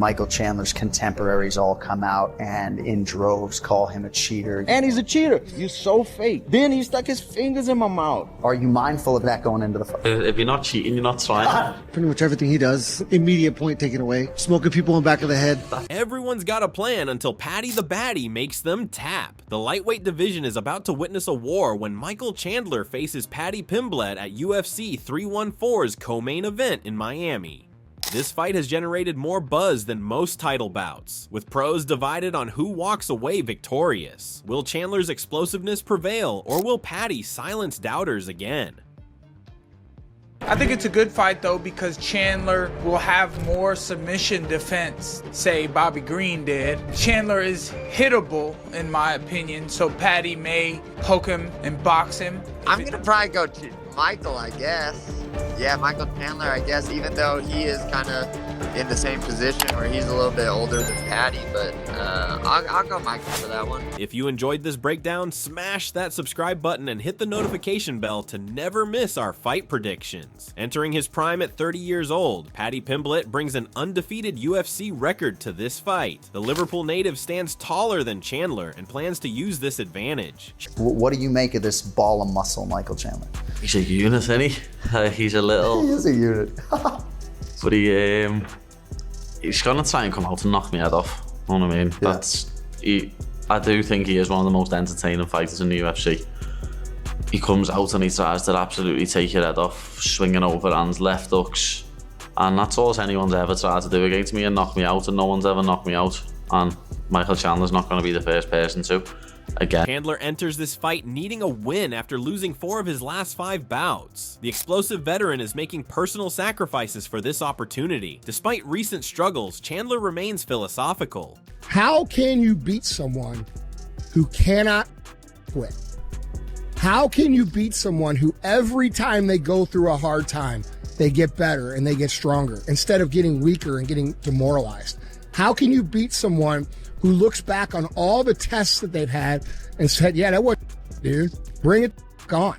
Michael Chandler's contemporaries all come out and in droves call him a cheater. And he's a cheater. You're so fake. Then he stuck his fingers in my mouth. Are you mindful of that going into the fight? If you're not cheating, you're not trying. Pretty much everything he does, immediate point taken away. Smoking people in the back of the head. Everyone's got a plan until Paddy the Baddy makes them tap. The lightweight division is about to witness a war when Michael Chandler faces Paddy Pimblett at UFC 314's co-main event in Miami. This fight has generated more buzz than most title bouts, with pros divided on who walks away victorious. Will Chandler's explosiveness prevail, or will Paddy silence doubters again? I think it's a good fight though, because Chandler will have more submission defense, say Bobby Green did. Chandler is hittable in my opinion, so Paddy may poke him and box him. I'm gonna probably go to Michael, I guess. Yeah, Michael Chandler, I guess, even though he is kind of in the same position where he's a little bit older than Paddy, but I'll go Michael for that one. If you enjoyed this breakdown, smash that subscribe button and hit the notification bell to never miss our fight predictions. Entering his prime at 30 years old, Paddy Pimblett brings an undefeated UFC record to this fight. The Liverpool native stands taller than Chandler and plans to use this advantage. What do you make of this ball of muscle, Michael Chandler? He's a unit, isn't he? He's a little... He is a unit. But he's gonna try and come out and knock me head off. You know what I mean? Yeah. I do think he is one of the most entertaining fighters in the UFC. He comes out and he tries to absolutely take your head off, swinging overhands, left hooks, and that's all anyone's ever tried to do against me and knock me out, and no one's ever knocked me out. And Michael Chandler's not going to be the first person to. Again. Chandler enters this fight needing a win after losing 4 of his last 5 bouts. The explosive veteran is making personal sacrifices for this opportunity. Despite recent struggles, Chandler remains philosophical. How can you beat someone who cannot quit? How can you beat someone who every time they go through a hard time, they get better and they get stronger instead of getting weaker and getting demoralized? How can you beat someone who looks back on all the tests that they've had and said, yeah, that was dude, bring it on.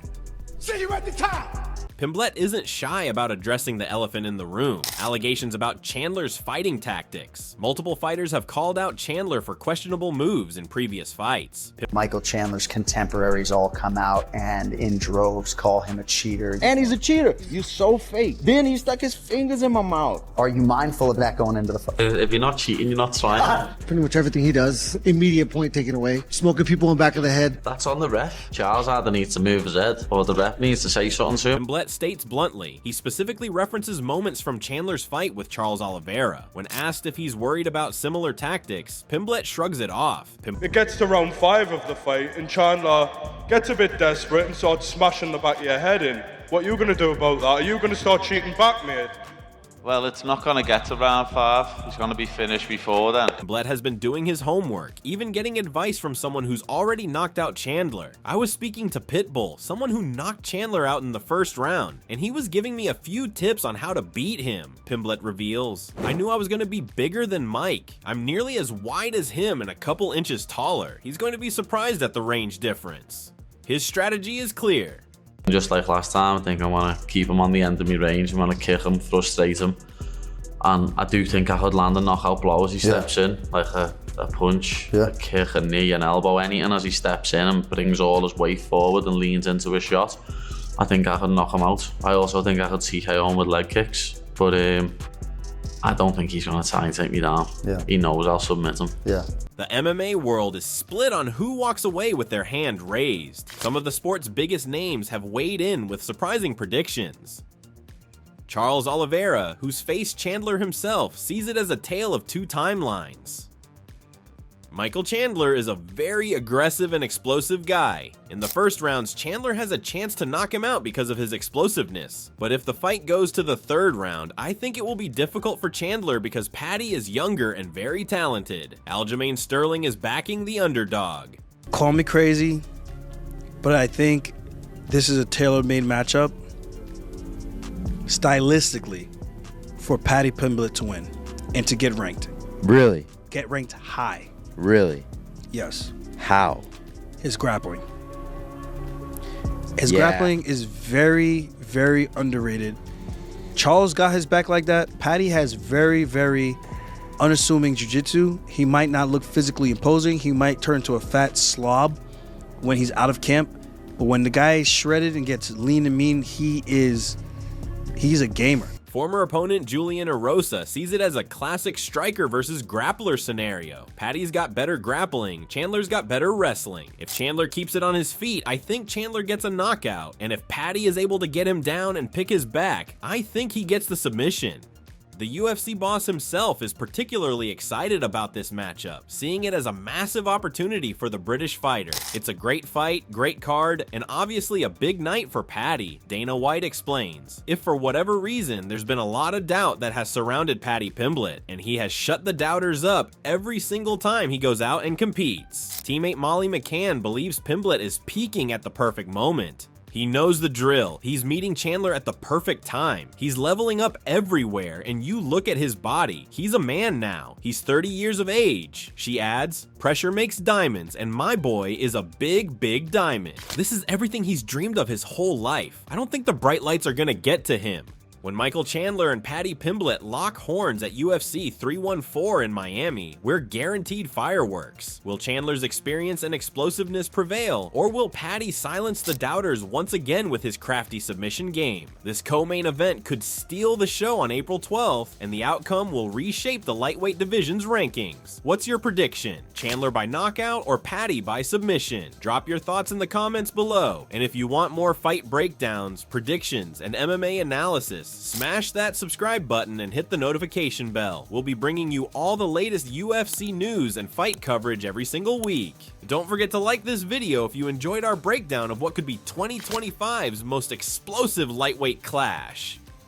See you at the top. Pimblett isn't shy about addressing the elephant in the room. Allegations about Chandler's fighting tactics. Multiple fighters have called out Chandler for questionable moves in previous fights. Michael Chandler's contemporaries all come out and in droves call him a cheater. And he's a cheater. You're so fake. Then he stuck his fingers in my mouth. Are you mindful of that going into the fight? If you're not cheating, you're not trying. Pretty much everything he does, immediate point taken away. Smoking people in the back of the head. That's on the ref. Charles either needs to move his head or the ref needs to say something to him. Pimblett states bluntly. He specifically references moments from Chandler's fight with Charles Oliveira. When asked if he's worried about similar tactics, Pimblett shrugs it off. It gets to round 5 of the fight and Chandler gets a bit desperate and starts smashing the back of your head in. What are you going to do about that? Are you going to start cheating back, mate? Well, it's not going to get to round 5. He's going to be finished before then. Pimblett has been doing his homework, even getting advice from someone who's already knocked out Chandler. I was speaking to Pitbull, someone who knocked Chandler out in the first round, and he was giving me a few tips on how to beat him, Pimblett reveals. I knew I was going to be bigger than Mike. I'm nearly as wide as him and a couple inches taller. He's going to be surprised at the range difference. His strategy is clear. Just like last time, I think I want to keep him on the end of my range. I want to kick him, frustrate him. And I do think I could land a knockout blow as he steps in, like a punch, a kick, a knee, an elbow, anything as he steps in and brings all his weight forward and leans into a shot. I think I could knock him out. I also think I could TKO him with leg kicks, but I don't think he's going to try and take me down. He knows I'll submit him. The MMA world is split on who walks away with their hand raised. Some of the sport's biggest names have weighed in with surprising predictions. Charles Oliveira, who's faced Chandler himself, sees it as a tale of 2 timelines. Michael Chandler is a very aggressive and explosive guy. In the first rounds, Chandler has a chance to knock him out because of his explosiveness. But if the fight goes to the 3rd round, I think it will be difficult for Chandler because Paddy is younger and very talented. Aljamain Sterling is backing the underdog. Call me crazy, but I think this is a tailor-made matchup stylistically for Paddy Pimblett to win and to get ranked. Really? Get ranked high. Really? Yes. How? His grappling. His grappling is very, very underrated. Charles got his back like that. Paddy has very, very unassuming jiu-jitsu. He might not look physically imposing. He might turn to a fat slob when he's out of camp. But when the guy is shredded and gets lean and mean, he's a gamer. Former opponent Julian Erosa sees it as a classic striker versus grappler scenario. Paddy's got better grappling, Chandler's got better wrestling. If Chandler keeps it on his feet, I think Chandler gets a knockout. And if Paddy is able to get him down and pick his back, I think he gets the submission. The UFC boss himself is particularly excited about this matchup, seeing it as a massive opportunity for the British fighter. It's a great fight, great card, and obviously a big night for Paddy, Dana White explains. If for whatever reason there's been a lot of doubt that has surrounded Paddy Pimblett, and he has shut the doubters up every single time he goes out and competes. Teammate Molly McCann believes Pimblett is peaking at the perfect moment. He knows the drill. He's meeting Chandler at the perfect time. He's leveling up everywhere, and you look at his body. He's a man now. He's 30 years of age. She adds, pressure makes diamonds, and my boy is a big, big diamond. This is everything he's dreamed of his whole life. I don't think the bright lights are gonna get to him. When Michael Chandler and Paddy Pimblett lock horns at UFC 314 in Miami, we're guaranteed fireworks. Will Chandler's experience and explosiveness prevail, or will Paddy silence the doubters once again with his crafty submission game? This co-main event could steal the show on April 12th, and the outcome will reshape the lightweight division's rankings. What's your prediction? Chandler by knockout or Paddy by submission? Drop your thoughts in the comments below. And if you want more fight breakdowns, predictions, and MMA analysis, smash that subscribe button and hit the notification bell. We'll be bringing you all the latest UFC news and fight coverage every single week. Don't forget to like this video if you enjoyed our breakdown of what could be 2025's most explosive lightweight clash.